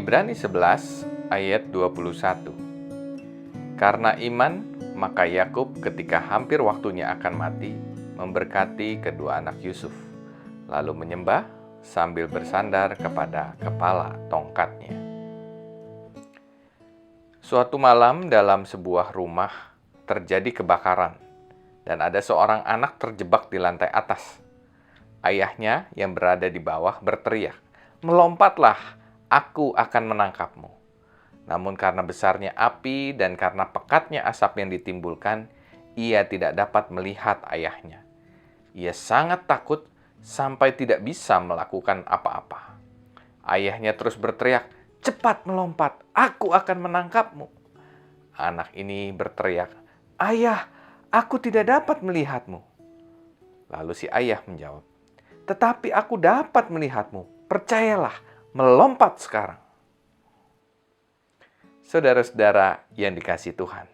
Ibrani 11 ayat 21. Karena iman, maka Yakub ketika hampir waktunya akan mati, memberkati kedua anak Yusuf, lalu menyembah sambil bersandar kepada kepala tongkatnya. Suatu malam dalam sebuah rumah terjadi kebakaran, dan ada seorang anak terjebak di lantai atas. Ayahnya yang berada di bawah berteriak, "Melompatlah, aku akan menangkapmu." Namun karena besarnya api dan karena pekatnya asap yang ditimbulkan, ia tidak dapat melihat ayahnya. Ia sangat takut sampai tidak bisa melakukan apa-apa. Ayahnya terus berteriak, "Cepat melompat, aku akan menangkapmu." Anak ini berteriak, "Ayah, aku tidak dapat melihatmu." Lalu si ayah menjawab, "Tetapi aku dapat melihatmu, percayalah, melompat sekarang." Saudara-saudara yang dikasihi Tuhan,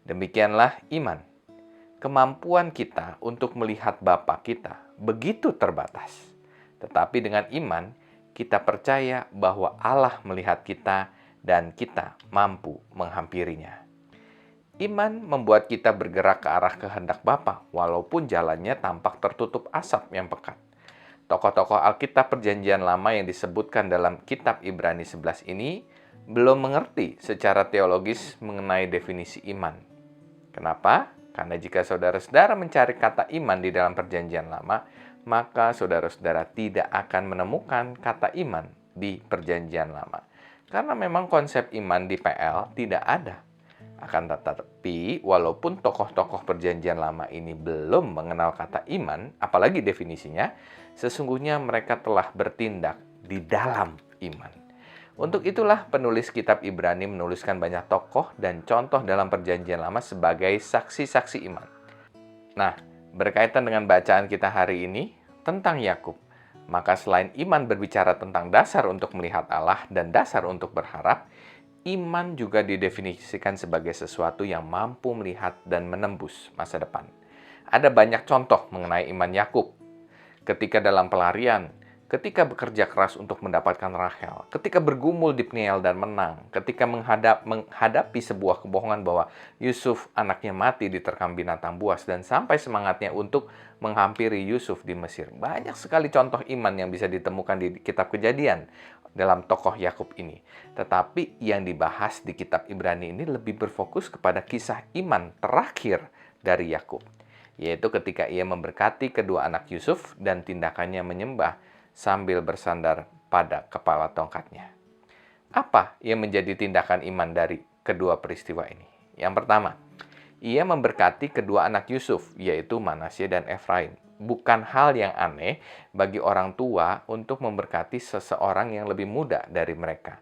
demikianlah iman. Kemampuan kita untuk melihat Bapa kita begitu terbatas. Tetapi dengan iman, kita percaya bahwa Allah melihat kita dan kita mampu menghampirinya. Iman membuat kita bergerak ke arah kehendak Bapa, walaupun jalannya tampak tertutup asap yang pekat. Tokoh-tokoh Alkitab Perjanjian Lama yang disebutkan dalam kitab Ibrani 11 ini belum mengerti secara teologis mengenai definisi iman. Kenapa? Karena jika saudara-saudara mencari kata iman di dalam Perjanjian Lama, maka saudara-saudara tidak akan menemukan kata iman di Perjanjian Lama. Karena memang konsep iman di PL tidak ada. Akan tetapi, walaupun tokoh-tokoh Perjanjian Lama ini belum mengenal kata iman, apalagi definisinya, sesungguhnya mereka telah bertindak di dalam iman. Untuk itulah penulis kitab Ibrani menuliskan banyak tokoh dan contoh dalam Perjanjian Lama sebagai saksi-saksi iman. Nah, berkaitan dengan bacaan kita hari ini tentang Yakub, maka selain iman berbicara tentang dasar untuk melihat Allah dan dasar untuk berharap, iman juga didefinisikan sebagai sesuatu yang mampu melihat dan menembus masa depan. Ada banyak contoh mengenai iman Yakub. Ketika dalam pelarian, ketika bekerja keras untuk mendapatkan Rahel, ketika bergumul di Peniel dan menang, ketika menghadapi sebuah kebohongan bahwa Yusuf anaknya mati diterkam binatang buas, dan sampai semangatnya untuk menghampiri Yusuf di Mesir. Banyak sekali contoh iman yang bisa ditemukan di kitab Kejadian dalam tokoh Yakub ini. Tetapi yang dibahas di kitab Ibrani ini lebih berfokus kepada kisah iman terakhir dari Yakub, yaitu ketika ia memberkati kedua anak Yusuf dan tindakannya menyembah sambil bersandar pada kepala tongkatnya. Apa yang menjadi tindakan iman dari kedua peristiwa ini? Yang pertama, ia memberkati kedua anak Yusuf, yaitu Manasye dan Efraim. Bukan hal yang aneh bagi orang tua untuk memberkati seseorang yang lebih muda dari mereka.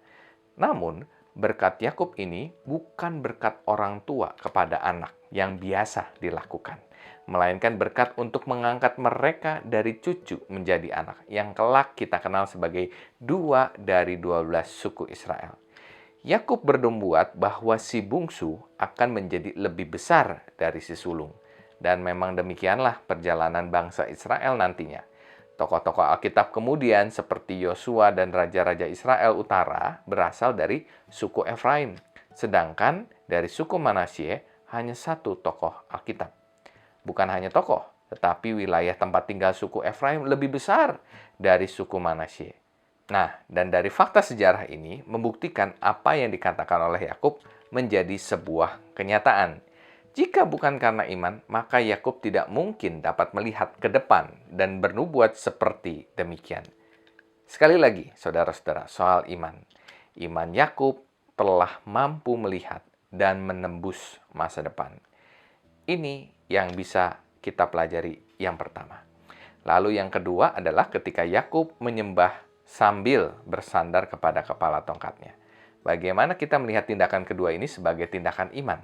Namun, berkat Yakub ini bukan berkat orang tua kepada anak yang biasa dilakukan, melainkan berkat untuk mengangkat mereka dari cucu menjadi anak, yang kelak kita kenal sebagai 2 dari 12 suku Israel. Yakub bernubuat bahwa si bungsu akan menjadi lebih besar dari si sulung. Dan memang demikianlah perjalanan bangsa Israel nantinya. Tokoh-tokoh Alkitab kemudian seperti Yosua dan raja-raja Israel Utara berasal dari suku Efraim. Sedangkan dari suku Manasye hanya satu tokoh Alkitab. Bukan hanya tokoh, tetapi wilayah tempat tinggal suku Efraim lebih besar dari suku Manasye. Nah, dan dari fakta sejarah ini membuktikan apa yang dikatakan oleh Yakub menjadi sebuah kenyataan. Jika bukan karena iman, maka Yakub tidak mungkin dapat melihat ke depan dan bernubuat seperti demikian. Sekali lagi, saudara-saudara, soal iman. Iman Yakub telah mampu melihat dan menembus masa depan. Ini yang bisa kita pelajari yang pertama. Lalu yang kedua adalah ketika Yakub menyembah sambil bersandar kepada kepala tongkatnya. Bagaimana kita melihat tindakan kedua ini sebagai tindakan iman?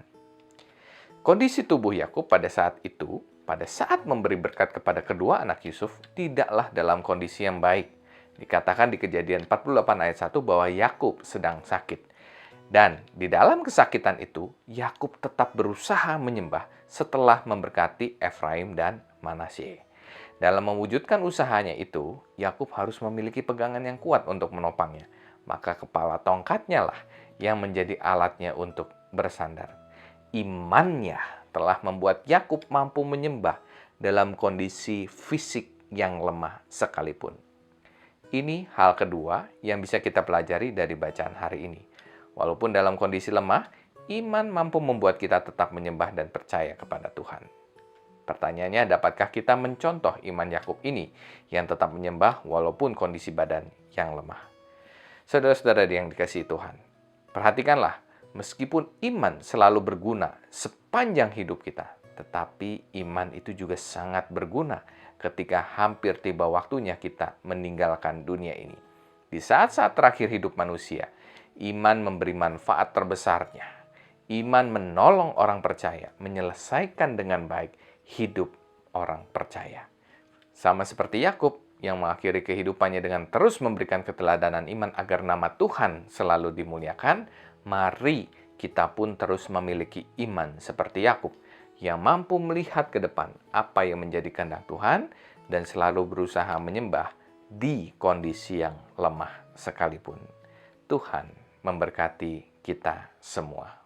Kondisi tubuh Yakub pada saat itu, pada saat memberi berkat kepada kedua anak Yusuf, tidaklah dalam kondisi yang baik. Dikatakan di Kejadian 48 ayat 1 bahwa Yakub sedang sakit. Dan di dalam kesakitan itu, Yakub tetap berusaha menyembah setelah memberkati Efraim dan Manasye. Dalam mewujudkan usahanya itu, Yakub harus memiliki pegangan yang kuat untuk menopangnya. maka kepala tongkatnya lah yang menjadi alatnya untuk bersandar. Imannya telah membuat Yakub mampu menyembah dalam kondisi fisik yang lemah sekalipun. Ini hal kedua yang bisa kita pelajari dari bacaan hari ini. Walaupun dalam kondisi lemah, iman mampu membuat kita tetap menyembah dan percaya kepada Tuhan. Pertanyaannya, dapatkah kita mencontoh iman Yakub ini yang tetap menyembah walaupun kondisi badan yang lemah? Saudara-saudara yang dikasihi Tuhan, perhatikanlah, meskipun iman selalu berguna sepanjang hidup kita, tetapi iman itu juga sangat berguna ketika hampir tiba waktunya kita meninggalkan dunia ini. Di saat-saat terakhir hidup manusia, iman memberi manfaat terbesarnya. Iman menolong orang percaya menyelesaikan dengan baik hidup orang percaya. Sama seperti Yakub yang mengakhiri kehidupannya dengan terus memberikan keteladanan iman agar nama Tuhan selalu dimuliakan, mari kita pun terus memiliki iman seperti Yakub yang mampu melihat ke depan apa yang menjadi kehendak Tuhan dan selalu berusaha menyembah di kondisi yang lemah sekalipun. Tuhan memberkati kita semua.